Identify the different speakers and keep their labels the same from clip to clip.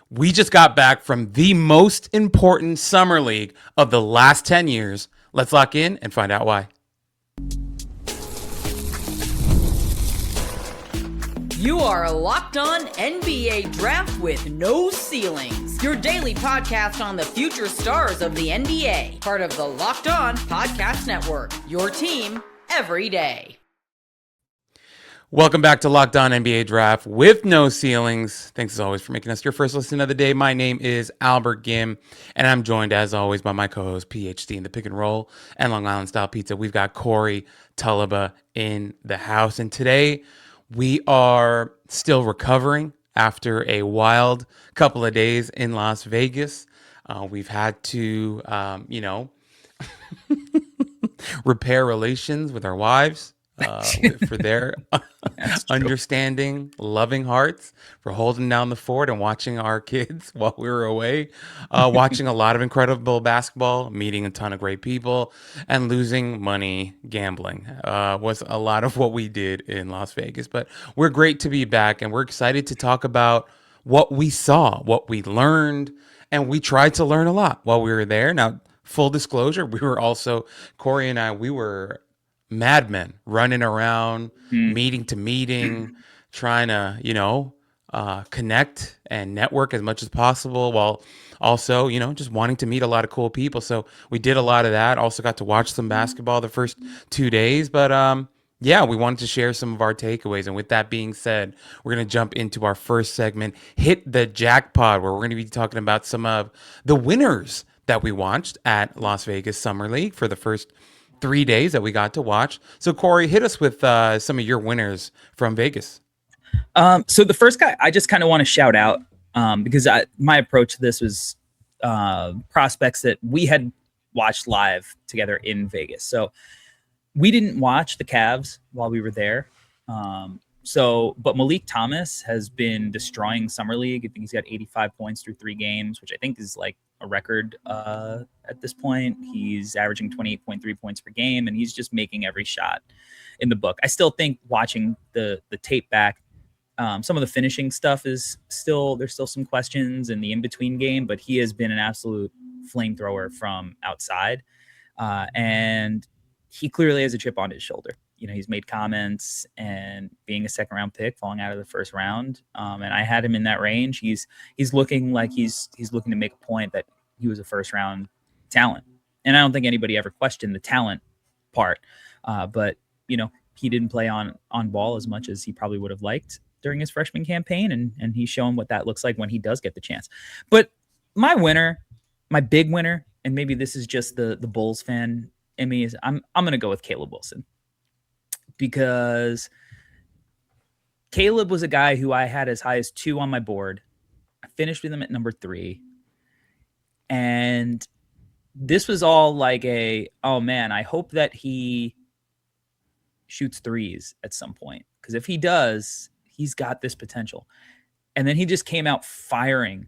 Speaker 1: We just got back from the most important summer league of the last 10 years. Let's lock in and find out why.
Speaker 2: You are Locked On NBA Draft with no ceilings. Your daily podcast on the future stars of the NBA. Part of the Locked On Podcast Network. Your team every day.
Speaker 1: Welcome back to Locked On NBA Draft with no ceilings. Thanks as always for making us your first listen of the day. My name is Albert Gim, and I'm joined as always by my co-host, PhD in the pick and roll and Long Island style pizza. We've got Corey Tulaba in the house, and today we are still recovering after a wild couple of days in Las Vegas. We've had to, repair relations with our wives for their understanding, loving hearts, for holding down the fort and watching our kids while we were away, watching a lot of incredible basketball, meeting a ton of great people, and losing money gambling was a lot of what we did in Las Vegas. But we're great to be back, and we're excited to talk about what we saw, what we learned, and we tried to learn a lot while we were there. Now, full disclosure, we were also, Corey and I, we were madmen running around, meeting to meeting, trying to, connect and network as much as possible while also, just wanting to meet a lot of cool people. So we did a lot of that. Also got to watch some basketball the first 2 days. But we wanted to share some of our takeaways. And with that being said, we're going to jump into our first segment, Hit the Jackpot, where we're going to be talking about some of the winners that we watched at Las Vegas Summer League for the first 3 days that we got to watch. So Corey, hit us with some of your winners from Vegas.
Speaker 3: So the first guy I just kind of want to shout out because my approach to this was prospects that we had watched live together in Vegas. So we didn't watch the Cavs while we were there. But Malik Thomas has been destroying Summer League. I think he's got 85 points through 3 games, which I think is like a record at this point. He's averaging 28.3 points per game, and he's just making every shot in the book. I still think watching the tape back, some of the finishing stuff there's still some questions in the in-between game, but he has been an absolute flamethrower from outside. And he clearly has a chip on his shoulder. He's made comments and being a second round pick, falling out of the first round. And I had him in that range. He's looking like he's looking to make a point that he was a first round talent. And I don't think anybody ever questioned the talent part. But he didn't play on ball as much as he probably would have liked during his freshman campaign. And he's showing what that looks like when he does get the chance. But my big winner, and maybe this is just the Bulls fan in me, is I'm going to go with Caleb Wilson. Because Caleb was a guy who I had as high as 2 on my board. I finished with him at number 3. And this was all like oh man, I hope that he shoots threes at some point. Because if he does, he's got this potential. And then he just came out firing.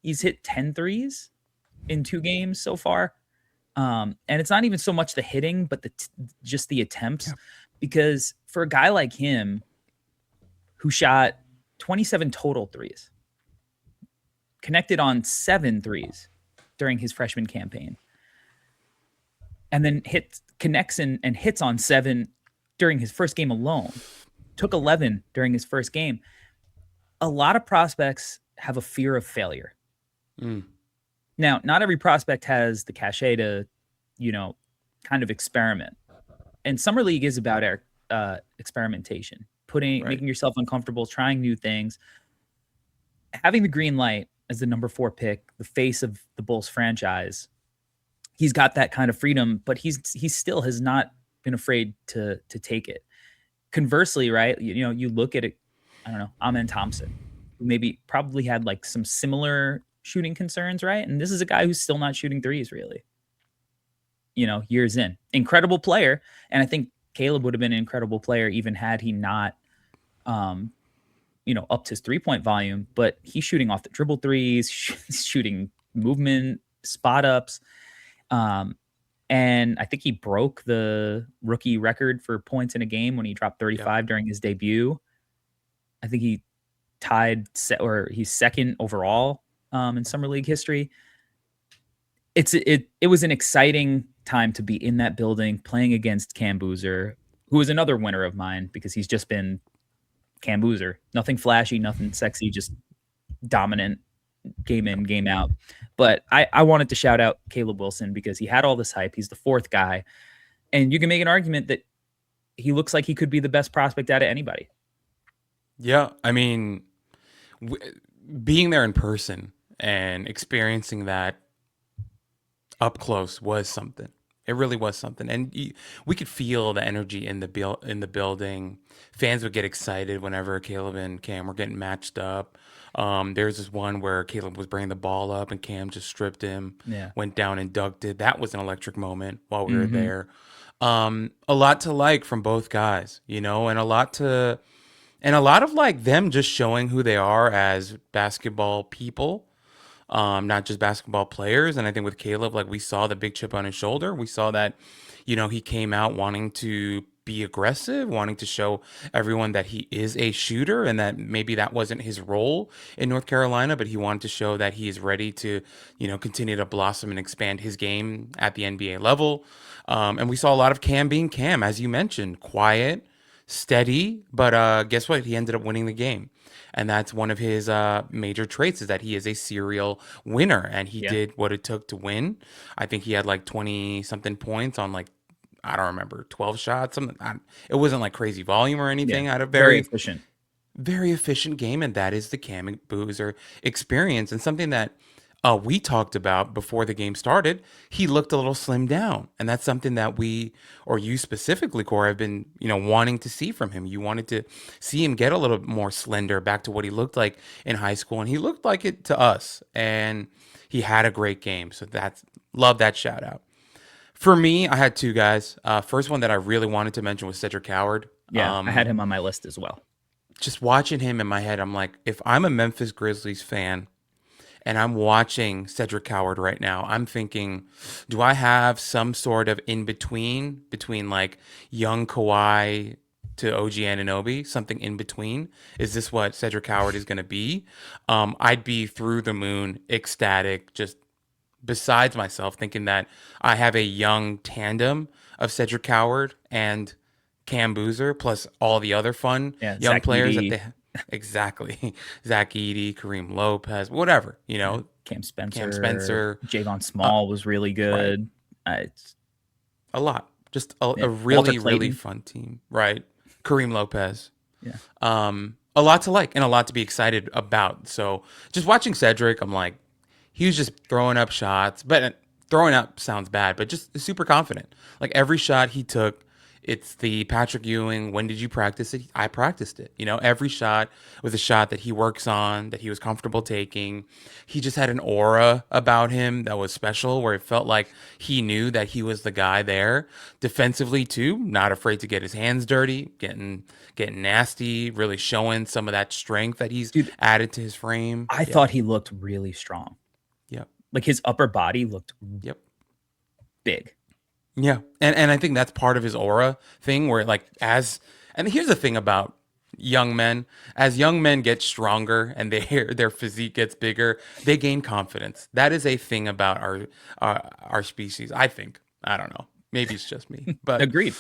Speaker 3: He's hit 10 threes in 2 games so far. And it's not even so much the hitting, but just the attempts. Yeah. Because for a guy like him, who shot 27 total threes, connected on 7 threes during his freshman campaign, and then connects and hits on 7 during his first game alone, took 11 during his first game. A lot of prospects have a fear of failure. Now, not every prospect has the cachet to, kind of experiment. And Summer League is about experimentation, making yourself uncomfortable, trying new things. Having the green light as the number 4 pick, the face of the Bulls franchise, he's got that kind of freedom, but he still has not been afraid to take it. Conversely, right? You look at it, I don't know, Amen Thompson, who probably had like some similar shooting concerns, right? And this is a guy who's still not shooting threes, really. Years in. Incredible player. And I think Caleb would have been an incredible player even had he not, upped his 3-point volume. But he's shooting off the dribble threes, shooting movement, spot ups. And I think he broke the rookie record for points in a game when he dropped 35 during his debut. I think he he's second overall in summer league history. It was an exciting time to be in that building playing against Cam Boozer, who is another winner of mine because he's just been Cam Boozer. Nothing flashy, nothing sexy, just dominant game in, game out. But I wanted to shout out Caleb Wilson because he had all this hype. He's the fourth guy. And you can make an argument that he looks like he could be the best prospect out of anybody.
Speaker 1: Yeah, I mean, being there in person and experiencing that up close was something. It really was something, and we could feel the energy in the building. Fans would get excited whenever Caleb and Cam were getting matched up. There's this one where Caleb was bringing the ball up and Cam just stripped him, went down and dunked it. That was an electric moment while we were there. A lot to like from both guys, and a lot of like them just showing who they are as basketball people. Not just basketball players. And I think with Caleb, like we saw the big chip on his shoulder. We saw that, he came out wanting to be aggressive, wanting to show everyone that he is a shooter and that maybe that wasn't his role in North Carolina, but he wanted to show that he is ready to, continue to blossom and expand his game at the NBA level. And we saw a lot of Cam being Cam, as you mentioned, quiet, steady, but guess what? He ended up winning the game. And that's one of his major traits is that he is a serial winner. And he did what it took to win. I think he had like 20-something points on like, I don't remember, 12 shots. Something. It wasn't like crazy volume or anything. I had a very efficient game. And that is the Cam Boozer experience. And something that we talked about before the game started, he looked a little slimmed down. And that's something that you specifically, Corey, have been, wanting to see from him. You wanted to see him get a little more slender back to what he looked like in high school. And he looked like it to us. And he had a great game. So love that shout out. For me, I had two guys. First one that I really wanted to mention was Cedric Coward.
Speaker 3: Yeah, I had him on my list as well.
Speaker 1: Just watching him in my head, I'm like, if I'm a Memphis Grizzlies fan, and I'm watching Cedric Coward right now, I'm thinking, do I have some sort of between like young Kawhi to OG Anunoby, something in between? Is this what Cedric Coward is going to be? I'd be through the moon, ecstatic, just besides myself, thinking that I have a young tandem of Cedric Coward and Cam Boozer, plus all the other fun young
Speaker 3: Zach
Speaker 1: players
Speaker 3: Edey.
Speaker 1: that they Exactly. Zach Edey, Kareem Lopez, whatever,
Speaker 3: Cam Spencer. Javon Small was really good. It's
Speaker 1: a lot. Just a really, really fun team. Right. Kareem Lopez.
Speaker 3: Yeah.
Speaker 1: A lot to like and a lot to be excited about. So just watching Cedric, I'm like, he was just throwing up shots, but throwing up sounds bad, but just super confident. Like every shot he took, it's the Patrick Ewing, when did you practice it? I practiced it. Every shot was a shot that he works on, that he was comfortable taking. He just had an aura about him that was special, where it felt like he knew that he was the guy there. Defensively, too, not afraid to get his hands dirty, getting nasty, really showing some of that strength that he's added to his frame.
Speaker 3: I thought he looked really strong.
Speaker 1: Yep.
Speaker 3: Like his upper body looked big.
Speaker 1: Yeah. And I think that's part of his aura thing where and here's the thing about young men, as young men get stronger and their physique gets bigger, they gain confidence. That is a thing about our species, I think. I don't know. Maybe it's just me, but
Speaker 3: Agreed.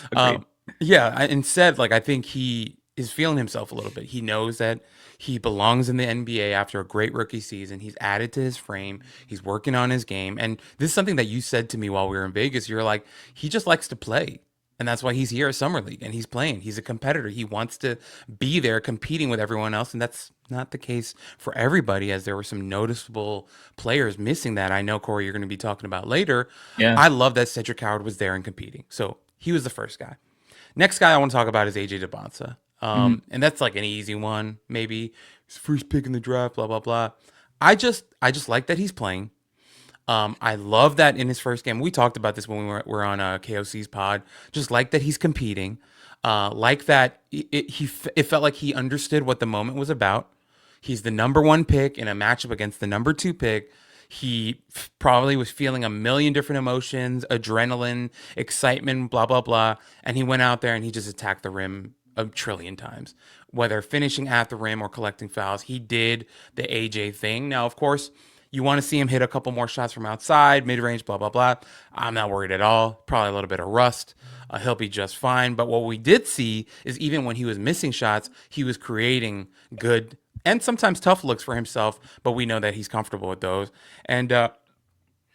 Speaker 1: Instead, I think he is feeling himself a little bit. He knows that he belongs in the NBA after a great rookie season. He's added to his frame. He's working on his game. And this is something that you said to me while we were in Vegas. You're like, he just likes to play. And that's why he's here at Summer League and he's playing. He's a competitor. He wants to be there competing with everyone else. And that's not the case for everybody, as there were some noticeable players missing that. I know, Corey, you're going to be talking about later.
Speaker 3: Yeah.
Speaker 1: I love that Cedric Coward was there and competing. So he was the first guy. Next guy I want to talk about is AJ DeBonsa. And that's like an easy one, maybe. His first pick in the draft, blah, blah, blah. I just like that he's playing. I love that in his first game. We talked about this when we were on KOC's pod. Just like that he's competing. Like that it felt like he understood what the moment was about. He's the number one pick in a matchup against the number two pick. He probably was feeling a million different emotions, adrenaline, excitement, blah, blah, blah. And he went out there and he just attacked the rim a trillion times, whether finishing at the rim or collecting fouls. He did the AJ thing. Now, of course, You want to see him hit a couple more shots from outside, mid-range, blah, blah, blah. I'm not worried at all. Probably a little bit of rust. He'll be just fine. But what we did see is even when he was missing shots, he was creating good and sometimes tough looks for himself, but we know that he's comfortable with those. And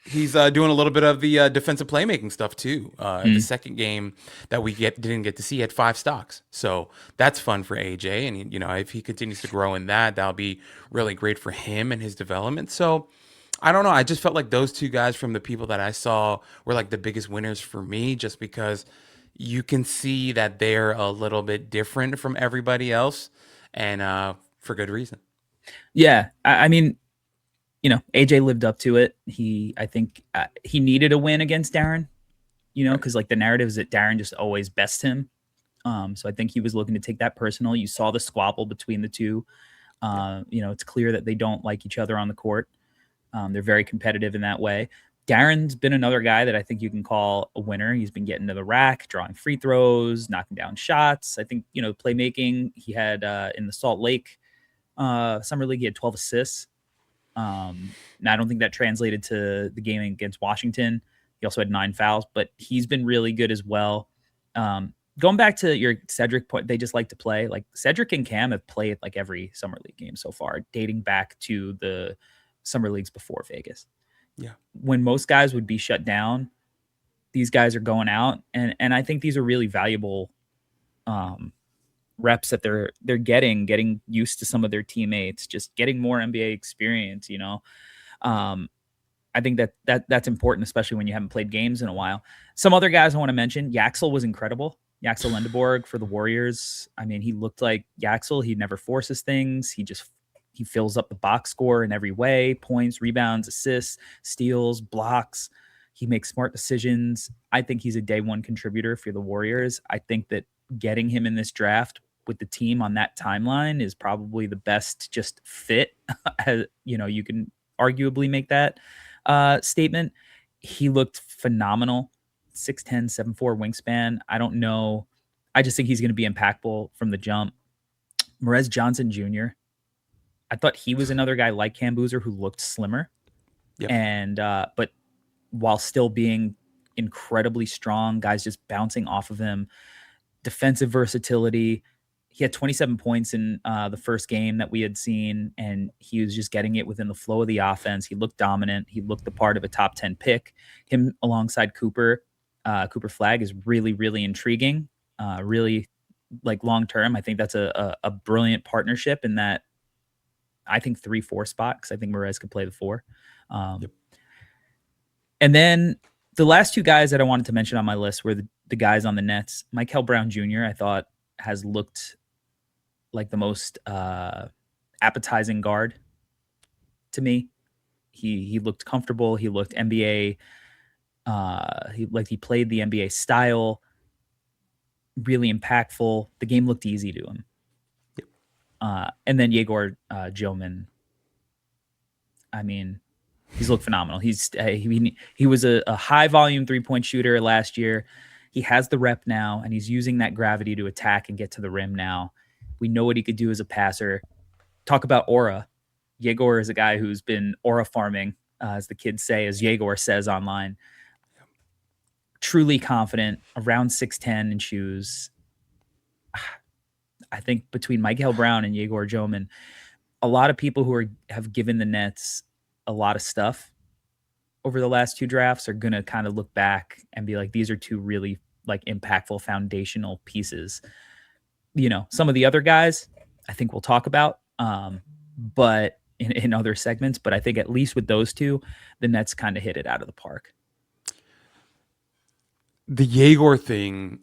Speaker 1: he's doing a little bit of the defensive playmaking stuff too. The second game that we didn't get to see had 5 stocks, so that's fun for AJ. And if he continues to grow in that, that'll be really great for him and his development. So I don't know. I just felt like those 2 guys from the people that I saw were like the biggest winners for me, just because you can see that they're a little bit different from everybody else, and for good reason.
Speaker 3: Yeah, I mean, AJ lived up to it. I think he needed a win against Darren, because like the narrative is that Darren just always bests him. So I think he was looking to take that personal. You saw the squabble between the two. It's clear that they don't like each other on the court. They're very competitive in that way. Darren's been another guy that I think you can call a winner. He's been getting to the rack, drawing free throws, knocking down shots. I think, playmaking, he had in the Salt Lake Summer League, he had 12 assists. And I don't think that translated to the game against Washington. He also had 9 fouls, but he's been really good as well. Going back to your Cedric point, they just like to play. Like Cedric and Cam have played like every Summer League game so far, dating back to the Summer Leagues before Vegas.
Speaker 1: Yeah.
Speaker 3: When most guys would be shut down, these guys are going out. And I think these are really valuable reps that they're getting used to some of their teammates, just getting more NBA experience, I think that's important, especially when you haven't played games in a while. Some other guys I want to mention, Yaxel was incredible. Yaxel Lendeborg for the Warriors. I mean, he looked like Yaxel. He never forces things. He fills up the box score in every way: points, rebounds, assists, steals, blocks. He makes smart decisions. I think he's a day one contributor for the Warriors. I think that getting him in this draft with the team on that timeline is probably the best just fit. You can arguably make that statement. He looked phenomenal. 6'10", 7'4" wingspan. I don't know. I just think he's going to be impactful from the jump. Merez Johnson Jr., I thought he was another guy like Cam Boozer who looked slimmer.
Speaker 1: Yep.
Speaker 3: And but while still being incredibly strong, guys just bouncing off of him. Defensive versatility. He had 27 points in the first game that we had seen, and he was just getting it within the flow of the offense. He looked dominant. He looked the part of a top 10 pick. Him alongside Cooper Flagg is really, really intriguing. Really like long-term. I think that's a brilliant partnership in that I think 3-4 spot, because I think Merez could play the 4.
Speaker 1: Yep.
Speaker 3: And then the last 2 guys that I wanted to mention on my list were the guys on the Nets. Michael Brown Jr., I thought, has looked like the most appetizing guard to me. He looked comfortable. He looked NBA. He played the NBA style. Really impactful. The game looked easy to him. And then Yegor Joman. I mean, he's looked phenomenal. He was a high volume 3-point shooter last year. He has the rep now, and he's using that gravity to attack and get to the rim now. We know what he could do as a passer. Talk about aura. Yegor is a guy who's been aura farming, as the kids say, as Yegor says online. Truly confident, around 6'10" in shoes. I think between Michael Brown and Yegor Joman, a lot of people who have given the Nets a lot of stuff over the last 2 drafts are going to kind of look back and be like, these are 2 really like impactful foundational pieces. Some of the other guys I think we'll talk about, but in other segments, but I think at least with those 2, the Nets kind of hit it out of the park.
Speaker 1: The Yegor thing,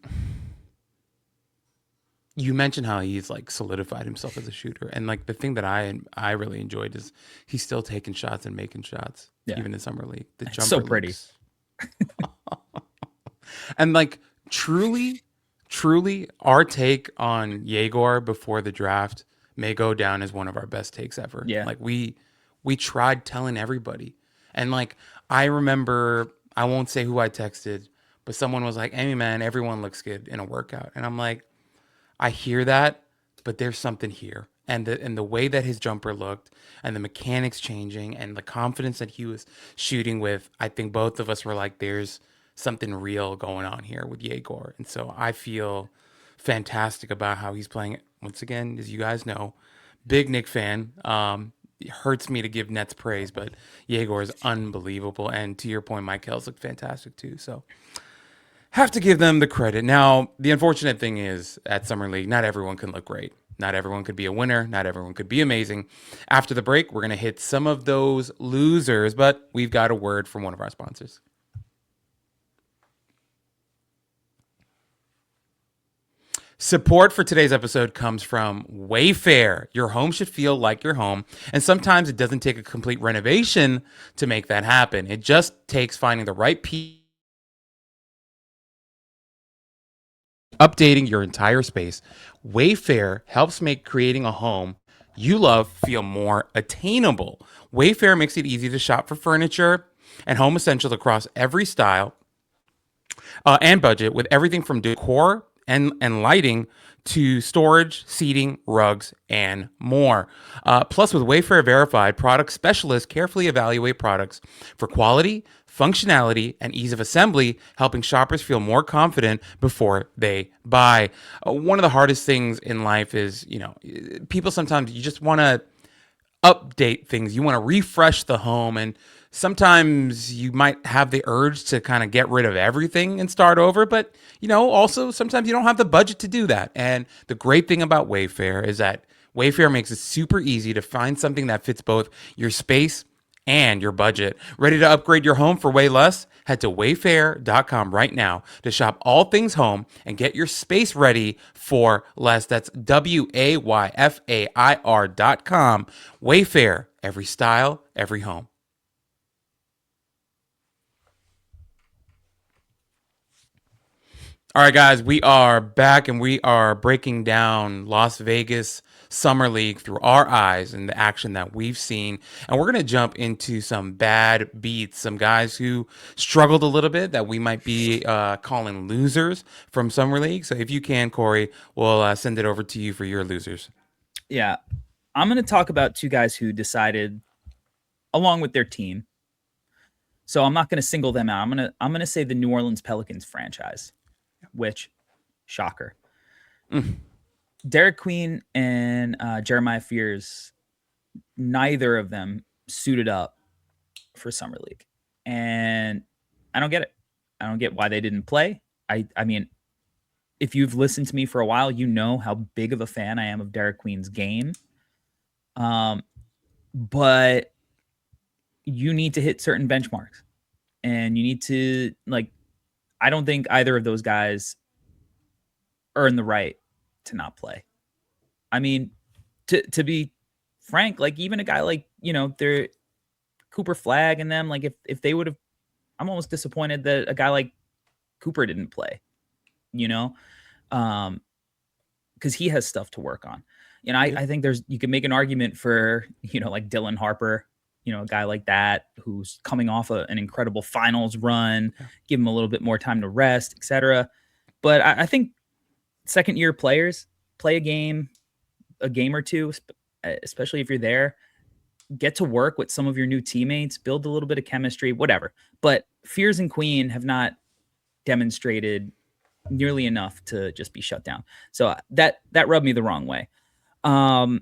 Speaker 1: you mentioned how he's like solidified himself as a shooter, and like the thing that I really enjoyed is he's still taking shots and making shots, even in summer league. The jumper
Speaker 3: so pretty,
Speaker 1: and like truly, our take on Yegor before the draft may go down as one of our best takes ever.
Speaker 3: Yeah,
Speaker 1: like we tried telling everybody, and like I remember, I won't say who I texted, but someone was like, "Hey man, everyone looks good in a workout," and I'm like, I hear that, but there's something here. and the way that his jumper looked and the mechanics changing and the confidence that he was shooting with, I think both of us were like, there's something real going on here with Yegor. And so I feel fantastic about how he's playing. Once again, as you guys know, big Nick fan. It hurts me to give Nets praise, but Yegor is unbelievable. And to your point, Mike Hell's looked fantastic too. So have to give them the credit. Now, the unfortunate thing is at Summer League, not everyone can look great. Not everyone could be a winner. Not everyone could be amazing. After the break, we're going to hit some of those losers, but we've got a word from one of our sponsors. Support for today's episode comes from Wayfair. Your home should feel like your home, and sometimes it doesn't take a complete renovation to make that happen. It just takes finding the right piece, updating your entire space. Wayfair helps make creating a home you love feel more attainable. Wayfair makes it easy to shop for furniture and home essentials across every style and budget, with everything from decor and lighting to storage, seating, rugs, and more. Plus, with Wayfair Verified, product specialists carefully evaluate products for quality, functionality, and ease of assembly, helping shoppers feel more confident before they buy. One of the hardest things in life is, people sometimes you just want to update things. You want to refresh the home, and sometimes you might have the urge to kind of get rid of everything and start over, but also sometimes you don't have the budget to do that. And the great thing about Wayfair is that Wayfair makes it super easy to find something that fits both your space and your budget. Ready to upgrade your home for way less? Head to wayfair.com right now to shop all things home and get your space ready for less. That's WAYFAIR.com. Wayfair, every style, every home. All right, guys, we are back and we are breaking down Las Vegas Summer League through our eyes and the action that we've seen. And we're going to jump into some bad beats, some guys who struggled a little bit that we might be calling losers from Summer League. So if you can, Corey, we'll send it over to you for your losers.
Speaker 3: Yeah. I'm going to talk about two guys who decided along with their team. So I'm not going to single them out. I'm going to say the New Orleans Pelicans franchise, which, shocker. Derek Queen and Jeremiah Fears, neither of them suited up for Summer League. And I don't get it. I don't get why they didn't play. I mean, if you've listened to me for a while, you know how big of a fan I am of Derek Queen's game. But you need to hit certain benchmarks. And you need to, I don't think either of those guys earn the right to not play. I mean, to be frank, even a guy like, they're Cooper Flagg and them, if they would have, I'm almost disappointed that a guy like Cooper didn't play, because he has stuff to work on. I think you can make an argument for, like Dylan Harper, a guy like that who's coming off an incredible finals run, give him a little bit more time to rest, etc. But I think second-year players play a game or two, especially if you're there. Get to work with some of your new teammates, build a little bit of chemistry, whatever. But Fears and Queen have not demonstrated nearly enough to just be shut down. So that rubbed me the wrong way. I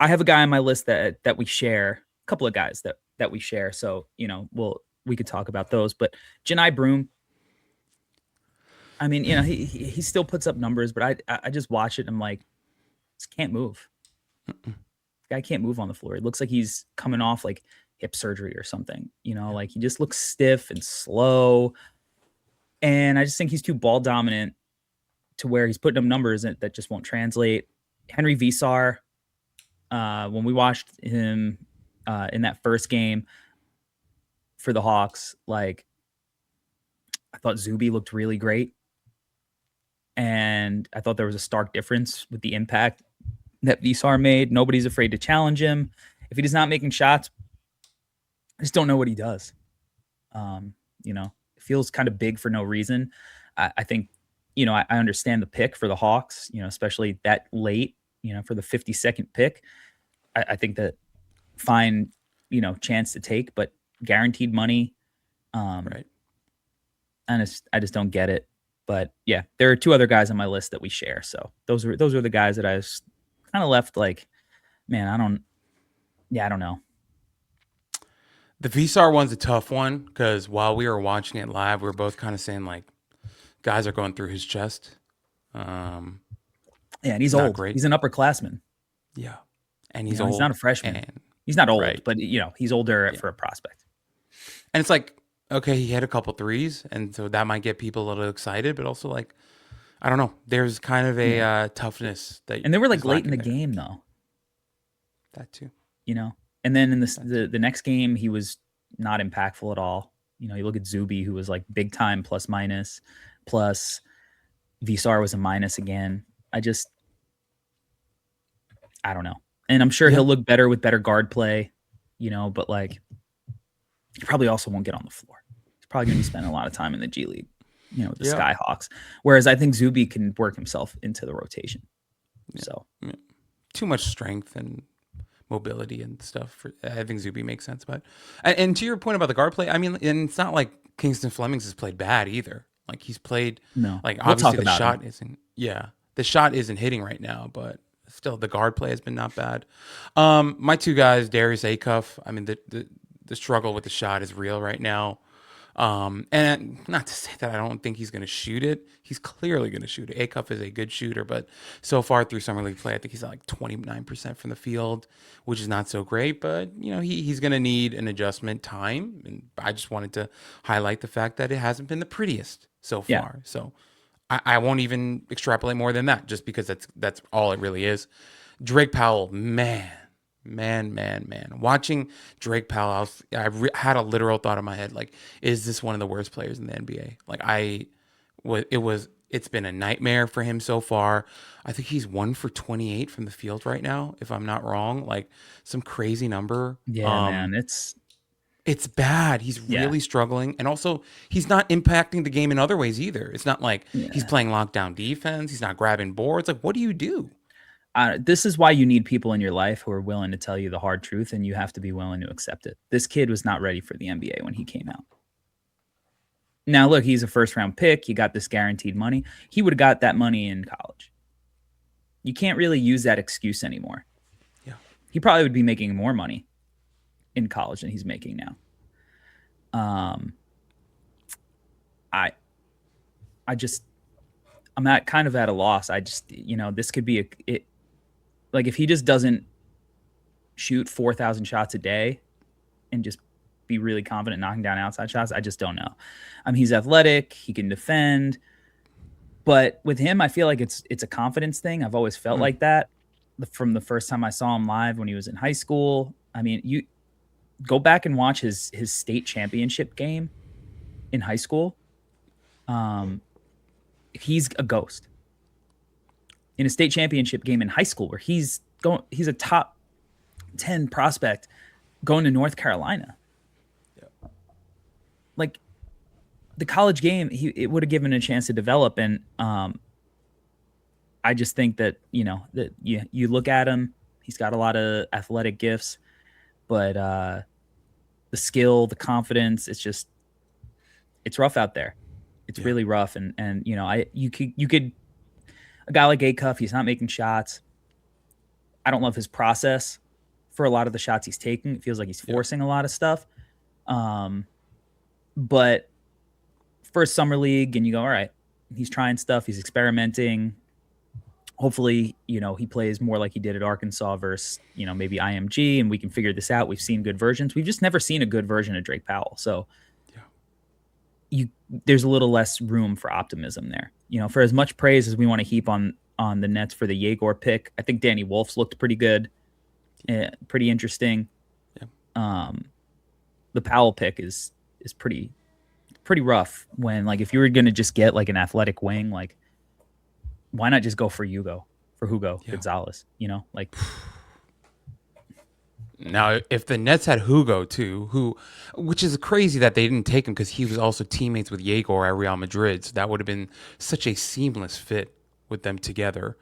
Speaker 3: have a guy on my list that we share, a couple of guys that we share. So, we could talk about those. But Janai Broom, I mean, he still puts up numbers, but I just watch it and I'm like, this can't move. Guy can't move on the floor. It looks like he's coming off hip surgery or something. He just looks stiff and slow. And I just think he's too ball dominant to where he's putting up numbers that just won't translate. Henry Visar, when we watched him in that first game for the Hawks, I thought Zuby looked really great. And I thought there was a stark difference with the impact that Visar made. Nobody's afraid to challenge him. If he's not making shots, I just don't know what he does. It feels kind of big for no reason. I think I understand the pick for the Hawks, especially that late, for the 52nd pick. I think that fine, chance to take, but guaranteed money.
Speaker 1: Right.
Speaker 3: And I just don't get it. But yeah, there are two other guys on my list that we share. So those are the guys that I was kind of left like, man, I don't know.
Speaker 1: The VSAR one's a tough one because while we were watching it live, we were both kind of saying like, guys are going through his chest.
Speaker 3: Yeah, and he's
Speaker 1: Not
Speaker 3: old.
Speaker 1: great.
Speaker 3: He's an upperclassman.
Speaker 1: Yeah, and he's old.
Speaker 3: He's not a freshman.
Speaker 1: And
Speaker 3: He's not old,
Speaker 1: right.
Speaker 3: but he's older for a prospect.
Speaker 1: And it's like, okay, he hit a couple threes, and so that might get people a little excited, but also like, I don't know. There's kind of a toughness that,
Speaker 3: and they were like
Speaker 1: is
Speaker 3: late in the
Speaker 1: lacking there.
Speaker 3: game though.
Speaker 1: That too.
Speaker 3: And then in the next game, he was not impactful at all. You look at Zuby, who was like big time plus minus, plus VSAR was a minus again. I don't know. And I'm sure he'll look better with better guard play, but like he probably also won't get on the floor. He's probably going to be spending a lot of time in the G League, with the Skyhawks. Whereas I think Zuby can work himself into the rotation.
Speaker 1: Yeah.
Speaker 3: So
Speaker 1: too much strength and mobility and stuff. I think Zuby makes sense. But and to your point about the guard play, I mean, and it's not like Kingston Flemings has played bad either. Like he's played like obviously the shot isn't the shot isn't hitting right now, but still the guard play has been not bad. My two guys, Darius Acuff, I mean the struggle with the shot is real right now. And not to say that I don't think he's going to shoot it. He's clearly going to shoot it. Acuff is a good shooter, but so far through summer league play, I think he's at like 29% from the field, which is not so great. But he's going to need an adjustment time, and I just wanted to highlight the fact that it hasn't been the prettiest so far.
Speaker 3: Yeah.
Speaker 1: So I won't even extrapolate more than that, just because that's all it really is. Drake Powell, man. Watching Drake Powell, had a literal thought in my head, like, is this one of the worst players in the NBA? Like, it's been a nightmare for him so far. I think he's 1 for 28 from the field right now, if I'm not wrong. Like, some crazy number.
Speaker 3: Yeah, man,
Speaker 1: it's bad. He's really struggling. And also, he's not impacting the game in other ways either. It's not like he's playing lockdown defense. He's not grabbing boards. Like, what do you do?
Speaker 3: This is why you need people in your life who are willing to tell you the hard truth, and you have to be willing to accept it. This kid was not ready for the NBA when he came out. Now, look, he's a first-round pick. He got this guaranteed money. He would have got that money in college. You can't really use that excuse anymore.
Speaker 1: Yeah.
Speaker 3: He probably would be making more money in college than he's making now. I'm kind of at a loss. This could be like if he just doesn't shoot 4,000 shots a day and just be really confident knocking down outside shots, I just don't know. He's athletic, he can defend, but with him, I feel like it's a confidence thing. I've always felt like that from the first time I saw him live when he was in high school. I mean, you go back and watch his state championship game in high school. He's a ghost in a state championship game in high school where he's a top 10 prospect going to North Carolina. Yeah. Like the college game, it would have given a chance to develop. And I just think that, that you look at him, he's got a lot of athletic gifts, but the skill, the confidence, it's rough out there. It's really rough. And you could, a guy like Acuff, he's not making shots. I don't love his process for a lot of the shots he's taking. It feels like he's forcing a lot of stuff. But first summer league, and you go, all right, he's trying stuff. He's experimenting. Hopefully, he plays more like he did at Arkansas versus, maybe IMG, and we can figure this out. We've seen good versions. We've just never seen a good version of Drake Powell. So there's a little less room for optimism there. For as much praise as we want to heap on the Nets for the Yegor pick, I think Danny Wolf's looked pretty good, pretty interesting. Yeah. The Powell pick is pretty rough. When if you were going to just get an athletic wing, why not just go for Hugo Gonzalez?
Speaker 1: Now, if the Nets had Hugo too, which is crazy that they didn't take him because he was also teammates with Yegor at Real Madrid, so that would have been such a seamless fit with them together.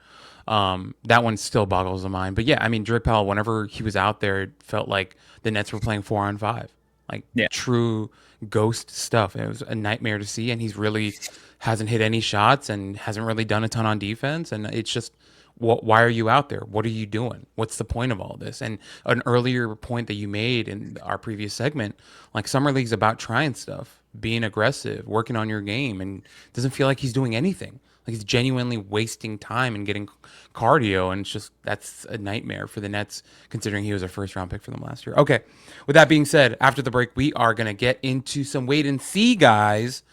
Speaker 1: That one still boggles the mind. But yeah, I mean, Drake Powell, whenever he was out there, it felt like the Nets were playing 4-on-5, like
Speaker 3: Yeah.
Speaker 1: true ghost stuff. It was a nightmare to see, and he's really hasn't hit any shots and hasn't really done a ton on defense, and it's just why are you out there? What are you doing? What's the point of all this? And an earlier point that you made in our previous segment, like summer league's about trying stuff, being aggressive, working on your game, and it doesn't feel like he's doing anything. Like he's genuinely wasting time and getting cardio, and it's just that's a nightmare for the Nets considering he was a first round pick for them last year. Okay, with that being said, after the break, we are gonna get into some wait and see guys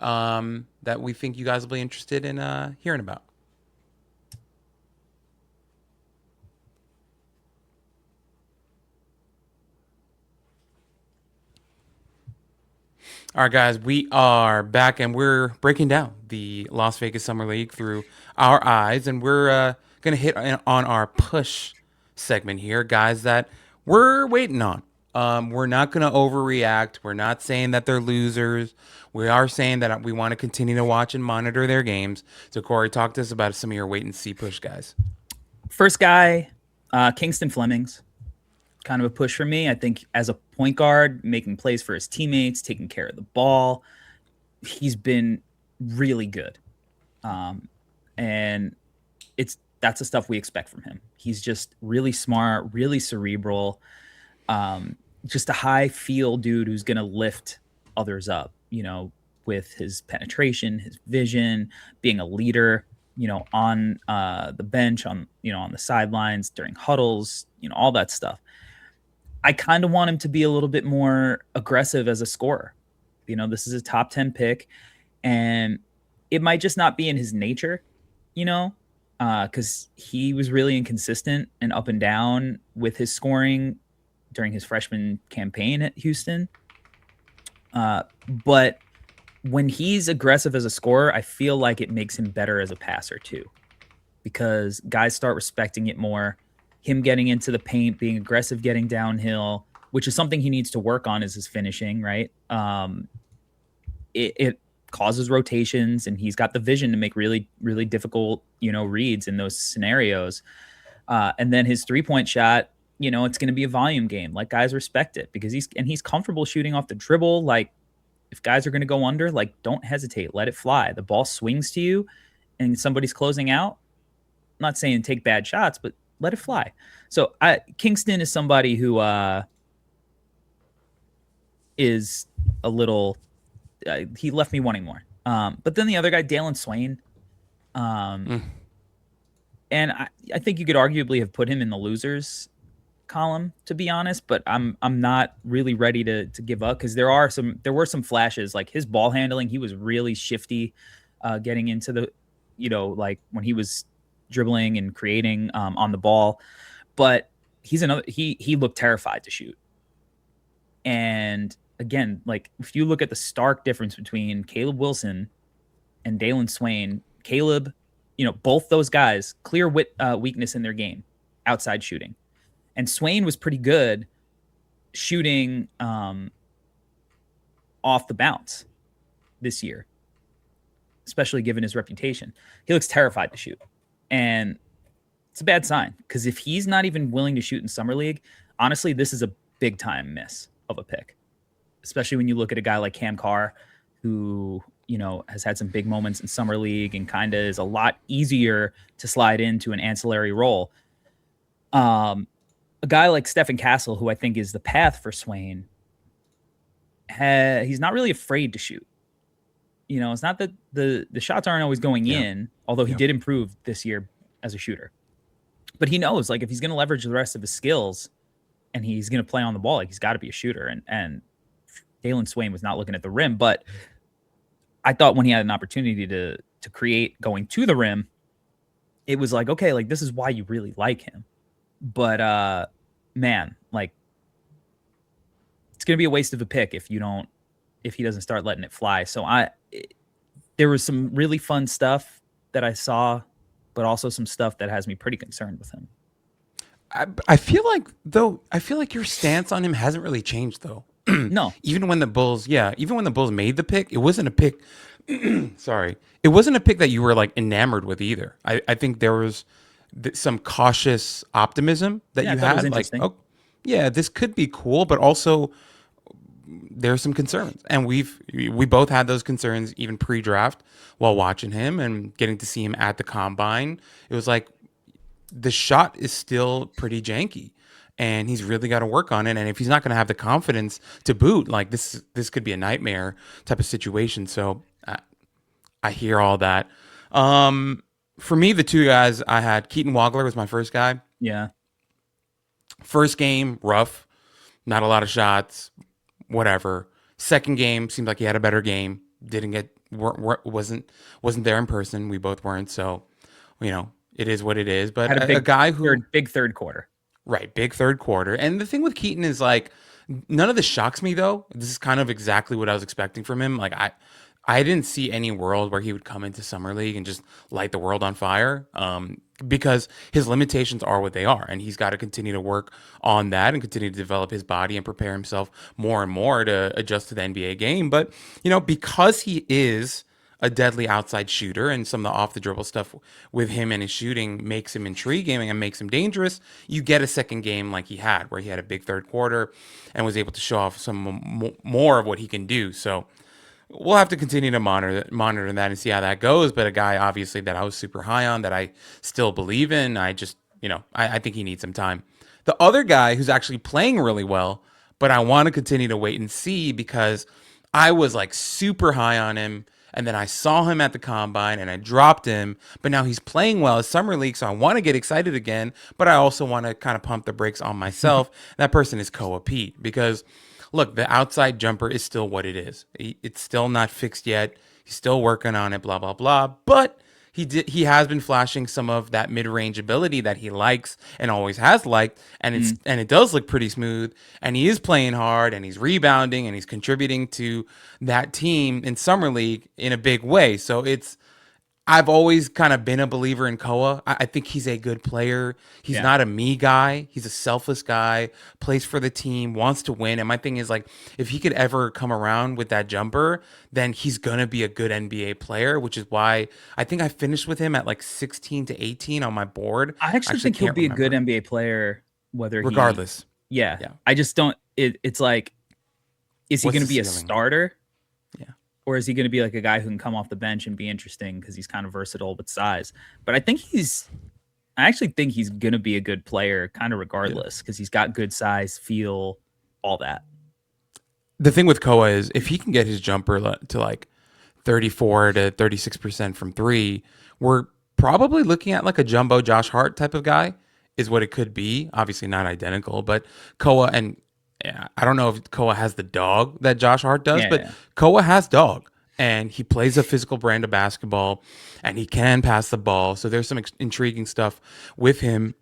Speaker 1: that we think you guys will be interested in hearing about. All right, guys, we are back and we're breaking down the Las Vegas Summer League through our eyes, and we're going to hit on our push segment here, guys, that we're waiting on. We're not going to overreact. We're not saying that they're losers. We are saying that we want to continue to watch and monitor their games. So, Corey, talk to us about some of your wait and see push guys.
Speaker 3: First guy, Kingston Flemings. Kind of a push for me. I think as a point guard, making plays for his teammates, taking care of the ball, he's been really good. And that's the stuff we expect from him. He's just really smart, really cerebral, just a high feel dude who's going to lift others up, with his penetration, his vision, being a leader, on the bench, on the sidelines, during huddles, all that stuff. I kind of want him to be a little bit more aggressive as a scorer. This is a top 10 pick, and it might just not be in his nature, because he was really inconsistent and up and down with his scoring during his freshman campaign at Houston. But when he's aggressive as a scorer, I feel like it makes him better as a passer too, because guys start respecting it more. Him getting into the paint, being aggressive, getting downhill, which is something he needs to work on, is his finishing, right? It causes rotations, and he's got the vision to make really, really difficult, reads in those scenarios. And then his 3-point shot, it's going to be a volume game. Like, guys respect it because he's comfortable shooting off the dribble. Like, if guys are going to go under, like, don't hesitate, let it fly. The ball swings to you and somebody's closing out. I'm not saying take bad shots, but let it fly. So Kingston is somebody who is a little he left me wanting more. But then the other guy, Dalen Swain, and I think you could arguably have put him in the losers column, to be honest, but I'm not really ready to give up, because there were some flashes, like his ball handling. He was really shifty getting into the, like when he was dribbling and creating on the ball, but he looked terrified to shoot. And again, like if you look at the stark difference between Caleb Wilson and Dalen Swain, Caleb, both those guys, clear weakness in their game, outside shooting. And Swain was pretty good shooting off the bounce this year, especially given his reputation. He looks terrified to shoot. And it's a bad sign, because if he's not even willing to shoot in Summer League, honestly, this is a big time miss of a pick, especially when you look at a guy like Cam Carr, who, has had some big moments in Summer League and kind of is a lot easier to slide into an ancillary role. A guy like Stephen Castle, who I think is the path for Swain, he's not really afraid to shoot. It's not that the shots aren't always going in, although he did improve this year as a shooter. But he knows, like, if he's going to leverage the rest of his skills and he's going to play on the ball, like, he's got to be a shooter. And Dalen Swain was not looking at the rim, but I thought when he had an opportunity to create going to the rim, it was like, okay, like, this is why you really like him. But man, like, it's going to be a waste of a pick if he doesn't start letting it fly. So there was some really fun stuff that I saw, but also some stuff that has me pretty concerned with him.
Speaker 1: I feel like though I feel like your stance on him hasn't really changed though.
Speaker 3: No.
Speaker 1: Even when the Bulls, even when the Bulls made the pick, it wasn't a pick. Sorry, it wasn't a pick that you were like enamored with either. I think there was some cautious optimism that
Speaker 3: Yeah, I
Speaker 1: you
Speaker 3: thought it was
Speaker 1: had, like,
Speaker 3: interesting.
Speaker 1: oh, yeah, this could be cool, but also there's some concerns, and we both had those concerns even pre-draft while watching him and getting to see him at the combine. It was like the shot is still pretty janky, and he's really got to work on it. And if he's not going to have the confidence to boot, like this could be a nightmare type of situation. So I hear all that. For me, the two guys I had, Keaton Wagler was my first guy.
Speaker 3: Yeah.
Speaker 1: First game, rough, not a lot of shots, whatever. Second game seemed like he had a better game. Didn't get wasn't there in person. We both weren't, so it is what it is. But
Speaker 3: Had a big
Speaker 1: a guy who
Speaker 3: big third quarter.
Speaker 1: right, big third quarter. And the thing with Keaton is like none of this shocks me though. This is kind of exactly what I was expecting from him. Like I didn't see any world where he would come into summer league and just light the world on fire. Because his limitations are what they are, and he's got to continue to work on that and continue to develop his body and prepare himself more and more to adjust to the NBA game. But because he is a deadly outside shooter, and some of the off the dribble stuff with him and his shooting makes him intriguing and makes him dangerous, you get a second game like he had, where he had a big third quarter and was able to show off some more of what he can do. So we'll have to continue to monitor that and see how that goes. But a guy obviously that I was super high on, that I still believe in. I just, I think he needs some time. The other guy who's actually playing really well, but I want to continue to wait and see, because I was like super high on him, and then I saw him at the combine and I dropped him, but now he's playing well at summer league, so I want to get excited again, but I also want to kind of pump the brakes on myself. That person is Koa Pete, because look, the outside jumper is still what it is. It's still not fixed yet. He's still working on it, blah, blah, blah. But he has been flashing some of that mid-range ability that he likes and always has liked, and it does look pretty smooth, and he is playing hard, and he's rebounding, and he's contributing to that team in summer league in a big way. So I've always kind of been a believer in Koa. I think he's a good player. He's not a me guy. He's a selfless guy, plays for the team, wants to win. And my thing is, like, if he could ever come around with that jumper, then he's going to be a good NBA player, which is why I think I finished with him at like 16 to 18 on my board.
Speaker 3: I actually think he'll be a good NBA player,
Speaker 1: regardless.
Speaker 3: Yeah. I just don't, it's like, is he going to be a starter?
Speaker 1: Yeah.
Speaker 3: Or is he going to be like a guy who can come off the bench and be interesting because he's kind of versatile with size? But I actually think he's going to be a good player kind of regardless, because he's got good size, feel, all that.
Speaker 1: The thing with Koa is if he can get his jumper to like 34 to 36% from three, we're probably looking at like a jumbo Josh Hart type of guy is what it could be. Obviously not identical, but Koa, and I don't know if Koa has the dog that Josh Hart does, but Koa has dog, and he plays a physical brand of basketball, and he can pass the ball. So there's some intriguing stuff with him.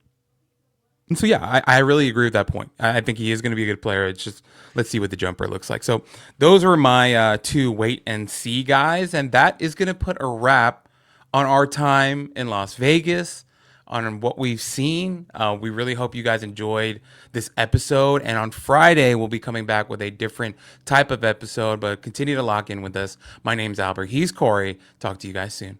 Speaker 1: And so, I really agree with that point. I think he is going to be a good player. It's just, let's see what the jumper looks like. So those were my two wait and see guys. And that is going to put a wrap on our time in Las Vegas, on what we've seen. We really hope you guys enjoyed this episode. And on Friday, we'll be coming back with a different type of episode, but continue to lock in with us. My name's Albert. He's Corey. Talk to you guys soon.